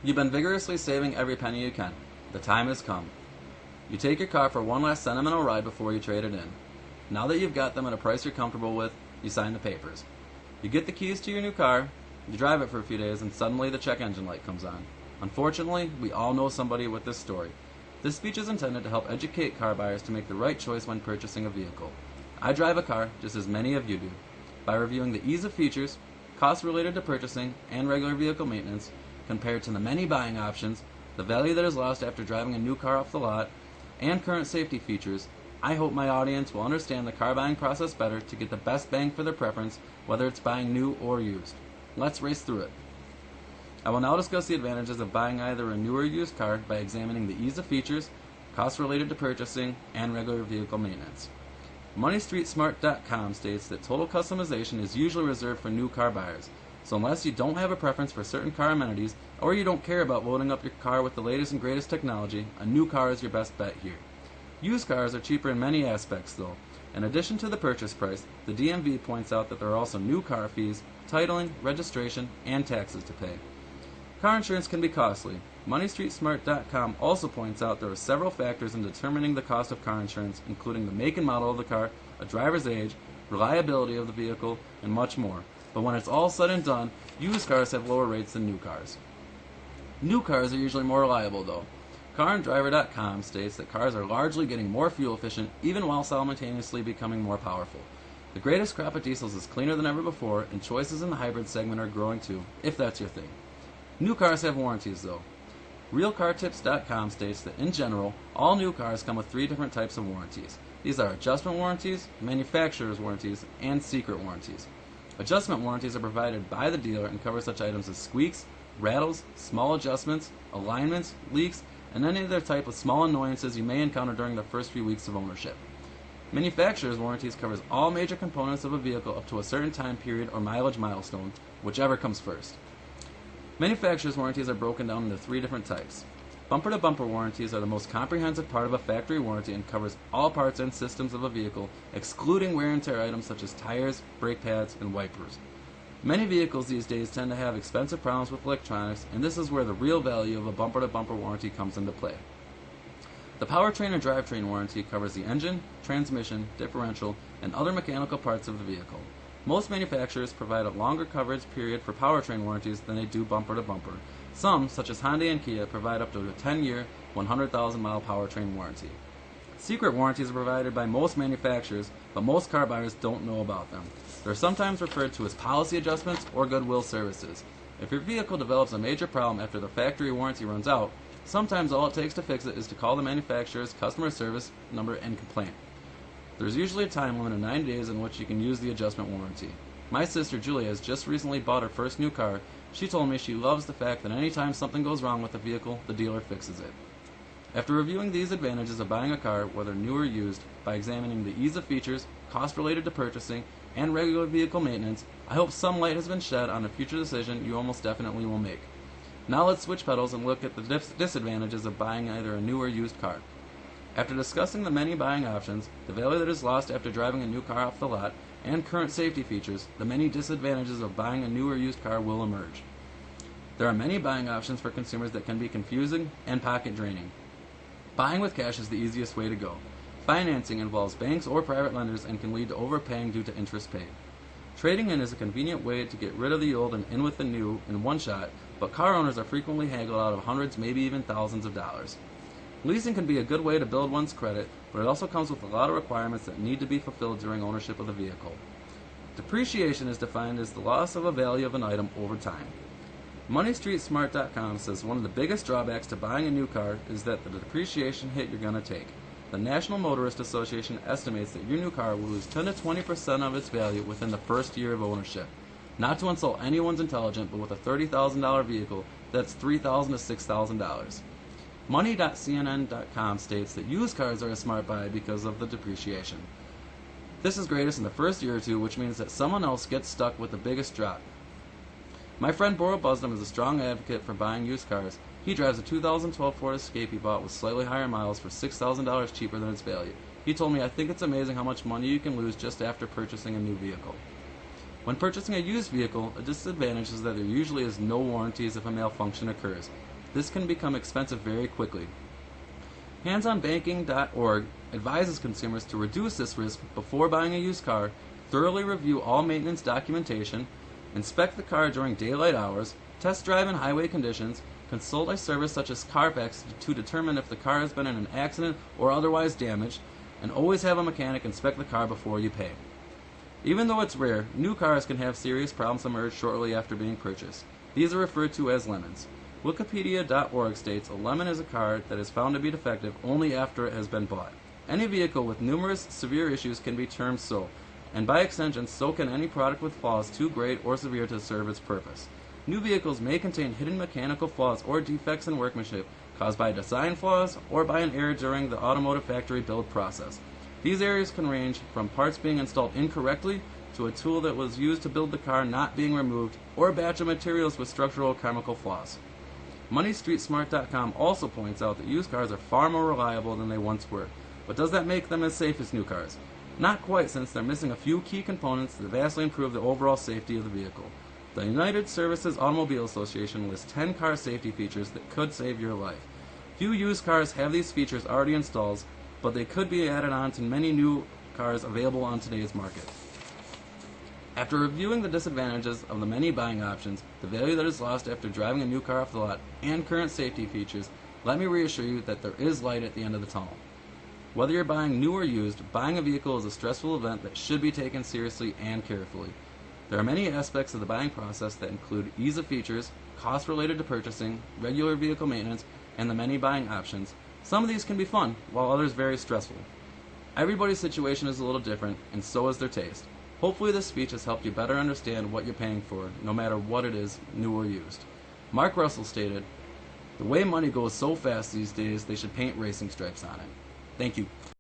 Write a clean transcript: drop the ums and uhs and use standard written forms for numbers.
You've been vigorously saving every penny you can. The time has come. You take your car for one last sentimental ride before you trade it in. Now that you've got them at a price you're comfortable with, you sign the papers. You get the keys to your new car, you drive it for a few days, and suddenly the check engine light comes on. Unfortunately, we all know somebody with this story. This speech is intended to help educate car buyers to make the right choice when purchasing a vehicle. I drive a car, just as many of you do. By reviewing the ease of features, costs related to purchasing, and regular vehicle maintenance, compared to the many buying options, the value that is lost after driving a new car off the lot, and current safety features, I hope my audience will understand the car buying process better to get the best bang for their preference, whether it's buying new or used. Let's race through it. I will now discuss the advantages of buying either a new or used car by examining the ease of features, costs related to purchasing, and regular vehicle maintenance. MoneyStreetSmart.com states that total customization is usually reserved for new car buyers, so unless you don't have a preference for certain car amenities, or you don't care about loading up your car with the latest and greatest technology, a new car is your best bet here. Used cars are cheaper in many aspects though. In addition to the purchase price, the DMV points out that there are also new car fees, titling, registration, and taxes to pay. Car insurance can be costly. MoneyStreetSmart.com also points out there are several factors in determining the cost of car insurance, including the make and model of the car, a driver's age, reliability of the vehicle, and much more. But when it's all said and done, used cars have lower rates than new cars. New cars are usually more reliable though. CarAndDriver.com states that cars are largely getting more fuel efficient even while simultaneously becoming more powerful. The greatest crop of diesels is cleaner than ever before, and choices in the hybrid segment are growing too, if that's your thing. New cars have warranties though. RealCarTips.com states that in general, all new cars come with 3 different types of warranties. These are adjustment warranties, manufacturer's warranties, and secret warranties. Adjustment warranties are provided by the dealer and cover such items as squeaks, rattles, small adjustments, alignments, leaks, and any other type of small annoyances you may encounter during the first few weeks of ownership. Manufacturer's warranties covers all major components of a vehicle up to a certain time period or mileage milestone, whichever comes first. Manufacturer's warranties are broken down into 3 different types. Bumper-to-bumper warranties are the most comprehensive part of a factory warranty and covers all parts and systems of a vehicle, excluding wear and tear items such as tires, brake pads, and wipers. Many vehicles these days tend to have expensive problems with electronics, and this is where the real value of a bumper-to-bumper warranty comes into play. The powertrain and drivetrain warranty covers the engine, transmission, differential, and other mechanical parts of the vehicle. Most manufacturers provide a longer coverage period for powertrain warranties than they do bumper-to-bumper. Some, such as Hyundai and Kia, provide up to a 10-year, 100,000-mile powertrain warranty. Secret warranties are provided by most manufacturers, but most car buyers don't know about them. They're sometimes referred to as policy adjustments or goodwill services. If your vehicle develops a major problem after the factory warranty runs out, sometimes all it takes to fix it is to call the manufacturer's customer service number and complain. There's usually a time limit of 9 days in which you can use the adjustment warranty. My sister Julia has just recently bought her first new car. She told me she loves the fact that anytime something goes wrong with the vehicle, the dealer fixes it. After reviewing these advantages of buying a car, whether new or used, by examining the ease of features, cost related to purchasing, and regular vehicle maintenance, I hope some light has been shed on a future decision you almost definitely will make. Now let's switch pedals and look at the disadvantages of buying either a new or used car. After discussing the many buying options, the value that is lost after driving a new car off the lot, and current safety features, the many disadvantages of buying a new or used car will emerge. There are many buying options for consumers that can be confusing and pocket draining. Buying with cash is the easiest way to go. Financing involves banks or private lenders and can lead to overpaying due to interest paid. Trading in is a convenient way to get rid of the old and in with the new in one shot, but car owners are frequently haggled out of hundreds, maybe even thousands of dollars. Leasing can be a good way to build one's credit, but it also comes with a lot of requirements that need to be fulfilled during ownership of the vehicle. Depreciation is defined as the loss of a value of an item over time. MoneyStreetSmart.com says one of the biggest drawbacks to buying a new car is that the depreciation hit you're going to take. The National Motorist Association estimates that your new car will lose 10 to 20% of its value within the first year of ownership. Not to insult anyone's intelligence, but with a $30,000 vehicle, that's $3,000 to $6,000. Money.cnn.com states that used cars are a smart buy because of the depreciation. This is greatest in the first year or two, which means that someone else gets stuck with the biggest drop. My friend Boro Busnam is a strong advocate for buying used cars. He drives a 2012 Ford Escape he bought with slightly higher miles for $6,000 cheaper than its value. He told me, "I think it's amazing how much money you can lose just after purchasing a new vehicle." When purchasing a used vehicle, a disadvantage is that there usually is no warranties if a malfunction occurs. this can become expensive very quickly. HandsOnBanking.org advises consumers to reduce this risk before buying a used car, thoroughly review all maintenance documentation, inspect the car during daylight hours, test drive in highway conditions, consult a service such as Carfax to determine if the car has been in an accident or otherwise damaged, and always have a mechanic inspect the car before you pay. Even though it's rare, new cars can have serious problems emerge shortly after being purchased. These are referred to as lemons. Wikipedia.org states a lemon is a car that is found to be defective only after it has been bought. Any vehicle with numerous severe issues can be termed so, and by extension, so can any product with flaws too great or severe to serve its purpose. New vehicles may contain hidden mechanical flaws or defects in workmanship caused by design flaws or by an error during the automotive factory build process. These errors can range from parts being installed incorrectly to a tool that was used to build the car not being removed or a batch of materials with structural or chemical flaws. MoneyStreetSmart.com also points out that used cars are far more reliable than they once were, but does that make them as safe as new cars? Not quite, since they're missing a few key components that vastly improve the overall safety of the vehicle. The United Services Automobile Association lists 10 car safety features that could save your life. Few used cars have these features already installed, but they could be added on to many new cars available on today's market. After reviewing the disadvantages of the many buying options, the value that is lost after driving a new car off the lot, and current safety features, let me reassure you that there is light at the end of the tunnel. Whether you're buying new or used, buying a vehicle is a stressful event that should be taken seriously and carefully. There are many aspects of the buying process that include ease of features, costs related to purchasing, regular vehicle maintenance, and the many buying options. Some of these can be fun, while others very stressful. Everybody's situation is a little different, and so is their taste. Hopefully this speech has helped you better understand what you're paying for, no matter what it is, new or used. Mark Russell stated, "The way money goes so fast these days, they should paint racing stripes on it." Thank you.